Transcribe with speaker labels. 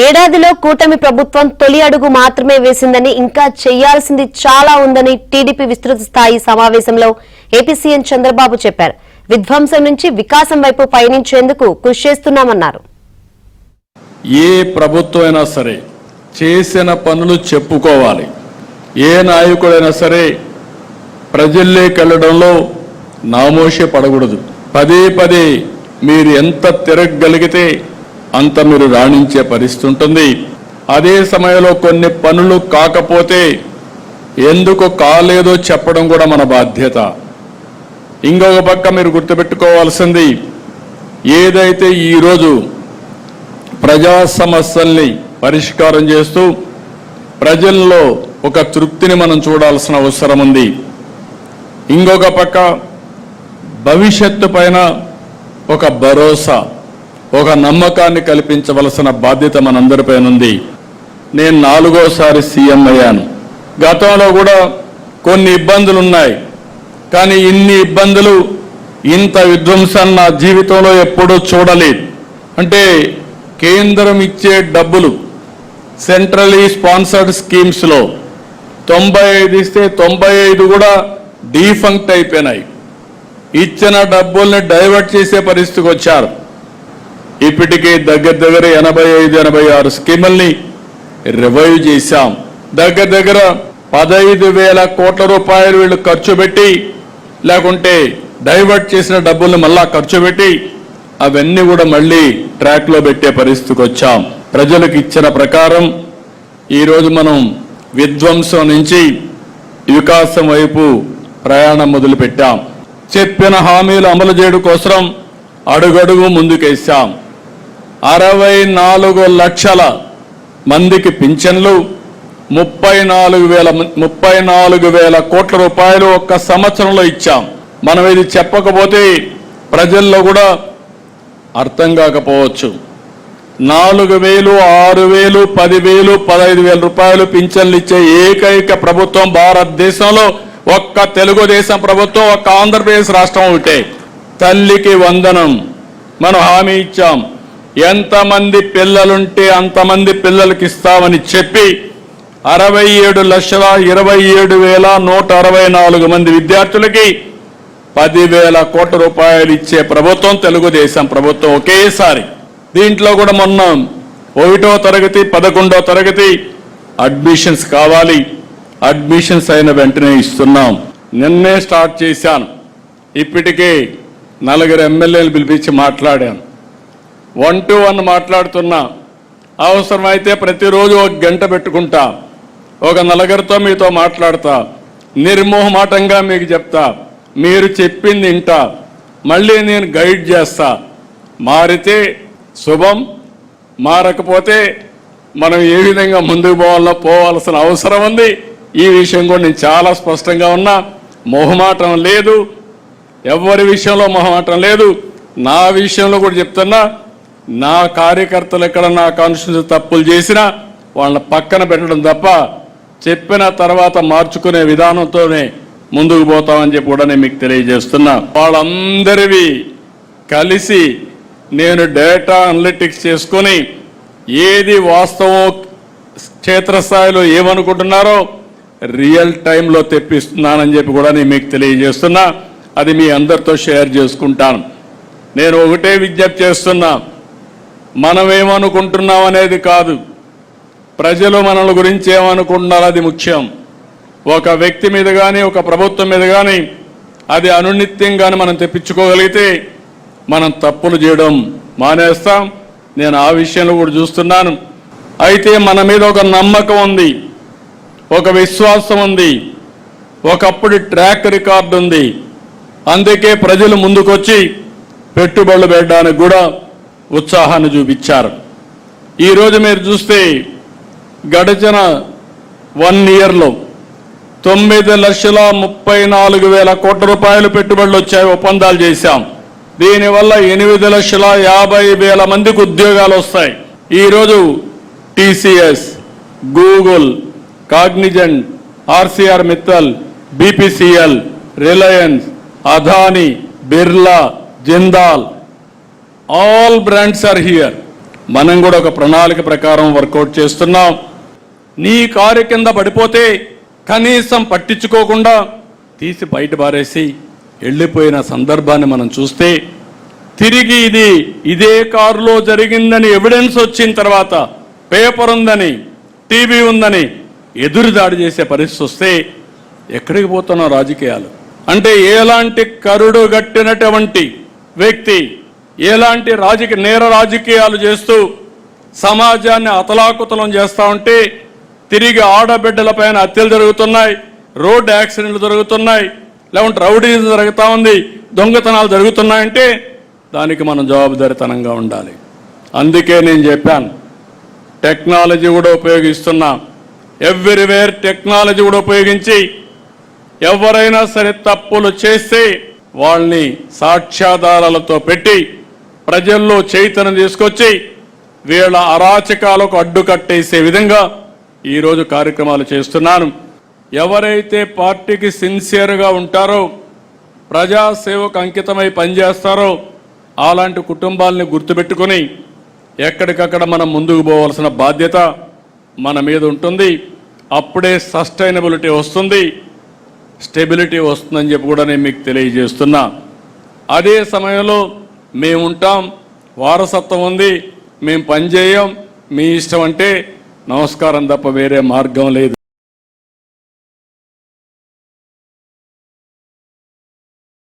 Speaker 1: ఏడాదిలో కూటమి ప్రభుత్వం తొలి అడుగు మాత్రమే వేసిందని ఇంకా చేయాల్సింది చాలా ఉందని టీడీపీ విస్తృత స్థాయి సమావేశంలో ఏపీ సీఎం చంద్రబాబు చెప్పారు. విధ్వంసం నుంచి వికాసం వైపు పయనించేందుకు కృషి చేస్తున్నామన్నారు.
Speaker 2: ఏ ప్రభుత్వమైనా సరే చేసిన పనులు చెప్పుకోవాలి. ఏ నాయకుడైనా సరే ప్రజల్లోకి వెళ్ళడంలో నామోషి పడకూడదు. పదే పదే మీరు ఎంత తిరగగలిగితే అంత మీరు రాణించే పరిస్థితి ఉంటుంది. అదే సమయంలో కొన్ని పనులు కాకపోతే ఎందుకు కాలేదో చెప్పడం కూడా మన బాధ్యత. ఇంకొక పక్క మీరు గుర్తుపెట్టుకోవాల్సింది, ఏదైతే ఈరోజు ప్రజా సమస్యల్ని పరిష్కారం చేస్తూ ప్రజల్లో ఒక తృప్తిని మనం చూడాల్సిన అవసరం ఉంది. ఇంకొక పక్క భవిష్యత్తు పైన ఒక భరోసా, ఒక నమ్మకాన్ని కల్పించవలసిన బాధ్యత మనందరిపైన ఉంది. నేను 4వ సీఎం అయ్యాను. గతంలో కూడా కొన్ని ఇబ్బందులు ఉన్నాయి, కానీ ఇన్ని ఇబ్బందులు, ఇంత విధ్వంసాన్ని నా జీవితంలో ఎప్పుడూ చూడలేదు. అంటే కేంద్రం ఇచ్చే డబ్బులు సెంట్రలీ స్పాన్సర్డ్ స్కీమ్స్లో 95 ఇస్తే 95 కూడా డీఫంక్ట్ అయిపోయినాయి. ఇచ్చిన డబ్బుల్ని డైవర్ట్ చేసే పరిస్థితికి వచ్చారు. ఇప్పటికే దగ్గర 85-86 స్కీముల్ని రివైవ్ చేశాం. దగ్గర 15,000 కోట్ల రూపాయలు వీళ్ళు ఖర్చు పెట్టి, లేకుంటే డైవర్ట్ చేసిన డబ్బుల్ని మళ్ళా ఖర్చు పెట్టి అవన్నీ కూడా మళ్ళీ ట్రాక్లో పెట్టే పరిస్థితికి వచ్చాం. ప్రజలకు ఇచ్చిన ప్రకారం ఈరోజు మనం విధ్వంసం నుంచి వికాసం వైపు ప్రయాణం మొదలుపెట్టాం. చెప్పిన హామీలు అమలు చేయడం కోసం అడుగడుగు ముందుకేశాం. 64 లక్షల మందికి పింఛన్లు, 34,000 కోట్ల రూపాయలు ఒక్క సంవత్సరంలో ఇచ్చాం. మనం ఇది చెప్పకపోతే ప్రజల్లో కూడా అర్థం కాకపోవచ్చు. 4,000, 6,000, 10,000, 15,000 రూపాయలు పింఛన్లు ఇచ్చే ఏకైక ప్రభుత్వం భారతదేశంలో ఒక్క తెలుగుదేశం ప్రభుత్వం, ఒక్క ఆంధ్రప్రదేశ్ రాష్ట్రం ఒకటే. తల్లికి వందనం మనం హామీ ఇచ్చాం. ఎంతమంది పిల్లలుంటే అంతమంది పిల్లలకి ఇస్తామని చెప్పి 67,27,164 మంది విద్యార్థులకి 10,000 కోట్ల రూపాయలు ఇచ్చే ప్రభుత్వం తెలుగుదేశం ప్రభుత్వం ఒకేసారి. దీంట్లో కూడా మొన్న 1వ తరగతి 11వ తరగతి అడ్మిషన్స్ కావాలి, అడ్మిషన్స్ అయిన వెంటనే ఇస్తున్నాం. నిన్నే స్టార్ట్ చేశాను. ఇప్పటికే 4 ఎమ్మెల్యేలు పిలిపించి మాట్లాడాను. 1-to-1 మాట్లాడుతున్నా. అవసరమైతే ప్రతిరోజు 1 గంట పెట్టుకుంటా, ఒక 4 మీతో మాట్లాడతా, నిర్మోహమాటంగా మీకు చెప్తా, మీరు చెప్పింది వింటా, మళ్ళీ నేను గైడ్ చేస్తా. మారితే శుభం, మారకపోతే మనం ఏ విధంగా ముందుకు పోవాల్సిన అవసరం ఉంది. ఈ విషయం కూడా నేను చాలా స్పష్టంగా ఉన్నా. మొహమాటం లేదు, ఎవరి విషయంలో మొహమాటం లేదు. నా విషయంలో కూడా చెప్తున్నా, నా కార్యకర్తలు ఎక్కడ నా కాన్స్టిట్యూన్సీ తప్పులు చేసినా వాళ్ళని పక్కన పెట్టడం తప్ప చెప్పిన తర్వాత మార్చుకునే విధానంతోనే ముందుకు పోతామని చెప్పి కూడా నేను మీకు తెలియజేస్తున్నా. వాళ్ళందరివి కలిసి నేను డేటా అనలిటిక్స్ చేసుకొని ఏది వాస్తవం, క్షేత్రస్థాయిలో ఏమనుకుంటున్నారో రియల్ టైంలో తెప్పిస్తున్నానని చెప్పి కూడా నేను మీకు తెలియజేస్తున్నా. అది మీ అందరితో షేర్ చేసుకుంటాను. నేను ఒకటే విజ్ఞప్తి చేస్తున్నా, మనం ఏమనుకుంటున్నాం అనేది కాదు, ప్రజలు మనల గురించి ఏమనుకుంటున్నారు అది ముఖ్యం. ఒక వ్యక్తి మీద కానీ, ఒక ప్రభుత్వం మీద కానీ అది అనునిత్యంగానే మనం తెప్పించుకోగలిగితే మనం తప్పులు చేయడం మానేస్తాం. నేను ఆ విషయంలో కూడా చూస్తున్నాను. అయితే మన మీద ఒక నమ్మకం ఉంది, ఒక విశ్వాసం ఉంది, ఒకప్పుడు ట్రాక్ రికార్డు ఉంది. అందుకే ప్రజలు ముందుకొచ్చి పెట్టుబడులు పెట్టడానికి కూడా ఉత్సాహాన్ని చూపించారు. ఈరోజు మీరు చూస్తే గడిచిన 1 ఇయర్లో 9,34,000 కోట్ల రూపాయలు పెట్టుబడులు వచ్చాయి, ఒప్పందాలు చేశాం. దీనివల్ల 8,50,000 మందికి ఉద్యోగాలు వస్తాయి. ఈరోజు TCS, Google, Cognizant, RCR Mittal, BPCL, Reliance, Adani, Birla, Jindal, all brands are here. మనం కూడా ఒక ప్రణాళిక ప్రకారం వర్కౌట్ చేస్తున్నాం. నీ కారు కింద పడిపోతే కనీసం పట్టించుకోకుండా తీసి బయట పారేసి వెళ్ళిపోయిన సందర్భాన్ని మనం చూస్తే, తిరిగి ఇదే కారులో జరిగిందని ఎవిడెన్స్ వచ్చిన తర్వాత, పేపర్ ఉందని, టీవీ ఉందని ఎదురుదాడి చేసే పరిస్థితి వస్తే ఎక్కడికి పోతున్నాం రాజకీయాలు? అంటే ఎలాంటి కరుడు గట్టినటువంటి వ్యక్తి, ఎలాంటి నేర రాజకీయాలు చేస్తూ సమాజాన్ని అతలాకుతలం చేస్తూ ఉంటే, తిరిగి ఆడబిడ్డలపైన హత్యలు జరుగుతున్నాయి, రోడ్డు యాక్సిడెంట్లు జరుగుతున్నాయి, లేకుంటే రౌడీజం జరుగుతూ ఉంది, దొంగతనాలు జరుగుతున్నాయంటే దానికి మనం జవాబుదారీతనంగా ఉండాలి. అందుకే నేను చెప్పాను, టెక్నాలజీ కూడా ఉపయోగిస్తున్నాం. ఎవ్రీవేర్ టెక్నాలజీ కూడా ఉపయోగించి ఎవరైనా సరే తప్పులు చేస్తే వాళ్ళని సాక్ష్యాధారాలతో పెట్టి ప్రజల్లో చైతన్యం తీసుకొచ్చి వీళ్ళ అరాచకాలకు అడ్డుకట్టేసే విధంగా ఈరోజు కార్యక్రమాలు చేస్తున్నాను. ఎవరైతే పార్టీకి సిన్సియర్గా ఉంటారో, ప్రజాసేవకు అంకితమై పనిచేస్తారో అలాంటి కుటుంబాలని గుర్తుపెట్టుకుని ఎక్కడికక్కడ మనం ముందుకు పోవాల్సిన బాధ్యత మన మీద ఉంటుంది. అప్పుడే సస్టైనబిలిటీ వస్తుంది, స్టెబిలిటీ వస్తుందని చెప్పి కూడా నేను మీకు తెలియజేస్తున్నా. అదే సమయంలో మేము ఉంటాం, వారసత్వం ఉంది, మేము పనిచేయం, మీ ఇష్టం అంటే నమస్కారం తప్ప వేరే మార్గం లేదు.